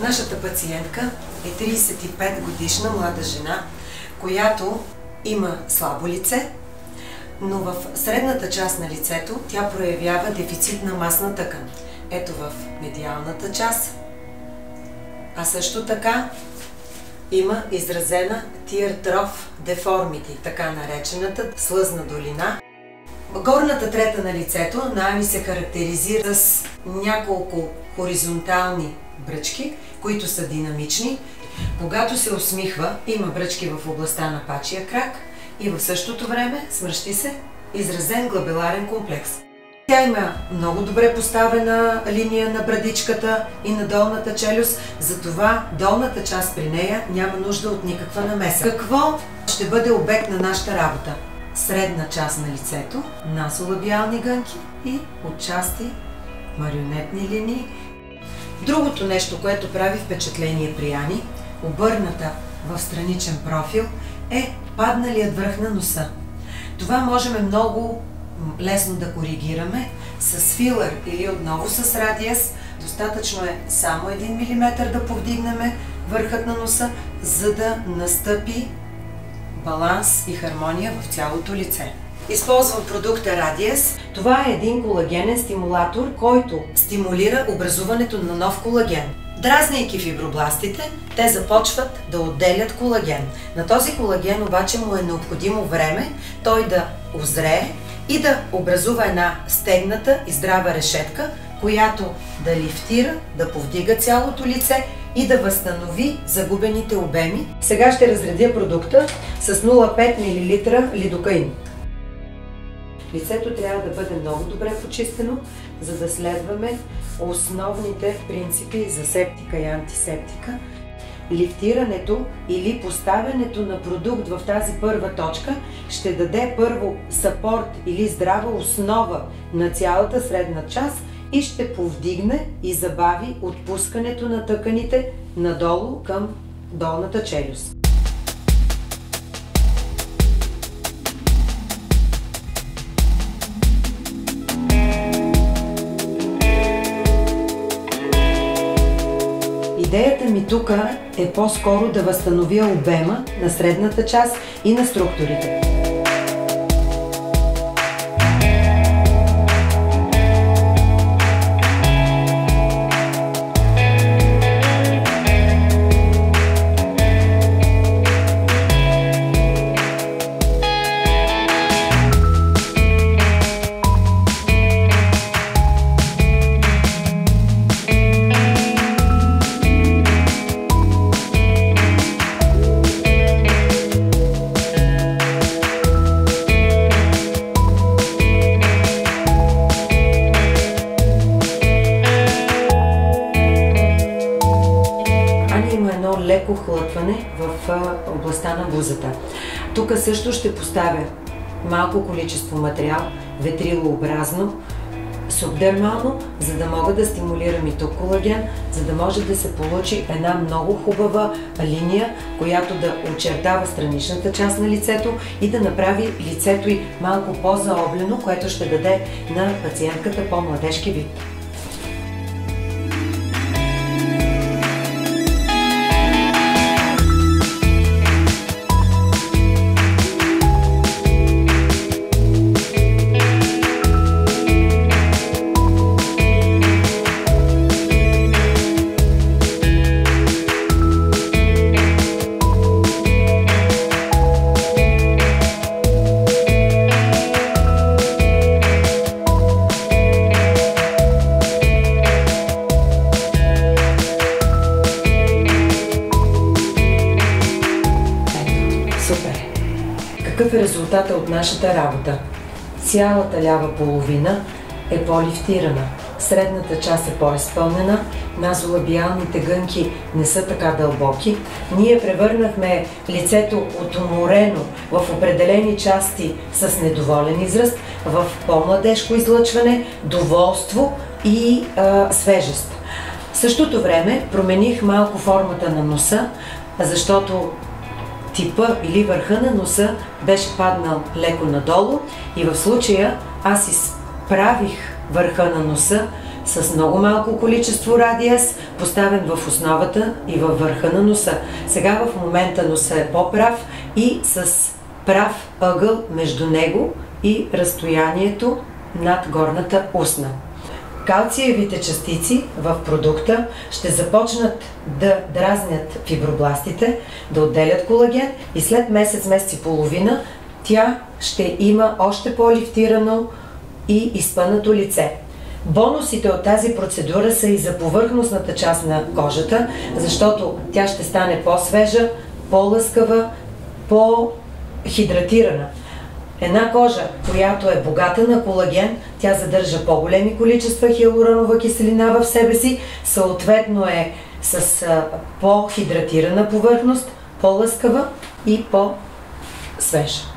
Нашата пациентка е 35 годишна млада жена, която има слабо лице, но в средната част на лицето тя проявява дефицит на масна тъкан. Ето в медиалната част, а също така има изразена teardrop deformity, така наречената слъзна долина. Горната трета на лицето на Ани се характеризира с няколко хоризонтални бръчки, които са динамични. Когато се усмихва, има бръчки в областта на пачия крак и в същото време, смръщи се, изразен глабеларен комплекс. Тя има много добре поставена линия на брадичката и на долната челюст, затова долната част при нея няма нужда от никаква намеса. Какво ще бъде обект на нашата работа? Средна част на лицето, насолабиални гънки и отчасти марионетни линии. Другото нещо, което прави впечатление при Ани, обърната в страничен профил, е падналият връх на носа. Това можем много лесно да коригираме с филър или отново с радиус. Достатъчно е само 1 мм да повдигнем върхът на носа, за да настъпи баланс и хармония в цялото лице. Използвам продукта Radies. Това е един колагенен стимулатор, който стимулира образуването на нов колаген. Дразнейки фибробластите, те започват да отделят колаген. На този колаген обаче му е необходимо време той да озрее и да образува една стегната и здрава решетка, която да лифтира, да повдига цялото лице и да възстанови загубените обеми. Сега ще разредя продукта с 0,5 мл лидокаин. Лицето трябва да бъде много добре почистено, за да следваме основните принципи за септика и антисептика. Лифтирането или поставянето на продукт в тази първа точка ще даде първо съпорт или здрава основа на цялата средна част и ще повдигне и забави отпускането на тъканите надолу към долната челюст. Идеята ми тук е по-скоро да възстановя обема на средната част и на структурите. Леко хлътване в областта на бузата. Тук също ще поставя малко количество материал, ветрилообразно, субдермално, за да мога да стимулирам и тук колаген, за да може да се получи една много хубава линия, която да очертава страничната част на лицето и да направи лицето й малко по-заоблено, което ще даде на пациентката по-младежки вид. Какъв е резултата от нашата работа? Цялата лява половина е по-лифтирана, средната част е по-изпълнена, назолабиалните гънки не са така дълбоки. Ние превърнахме лицето от уморено в определени части с недоволен израз, в по-младежко излъчване, доволство и свежест. В същото време промених малко формата на носа, защото типа или върха на носа беше паднал леко надолу и в случая аз изправих върха на носа с много малко количество радиас, поставен в основата и във върха на носа. Сега в момента носа е по-прав и с прав ъгъл между него и разстоянието над горната устна. Калциевите частици в продукта ще започнат да дразнят фибробластите, да отделят колаген и след месец и половина тя ще има още по-лифтирано и изпънато лице. Бонусите от тази процедура са и за повърхностната част на кожата, защото тя ще стане по-свежа, по-лъскава, по-хидратирана. Една кожа, която е богата на колаген, тя задържа по-големи количества хиалуронова киселина в себе си, съответно е с по-хидратирана повърхност, по-лъскава и по-свежа.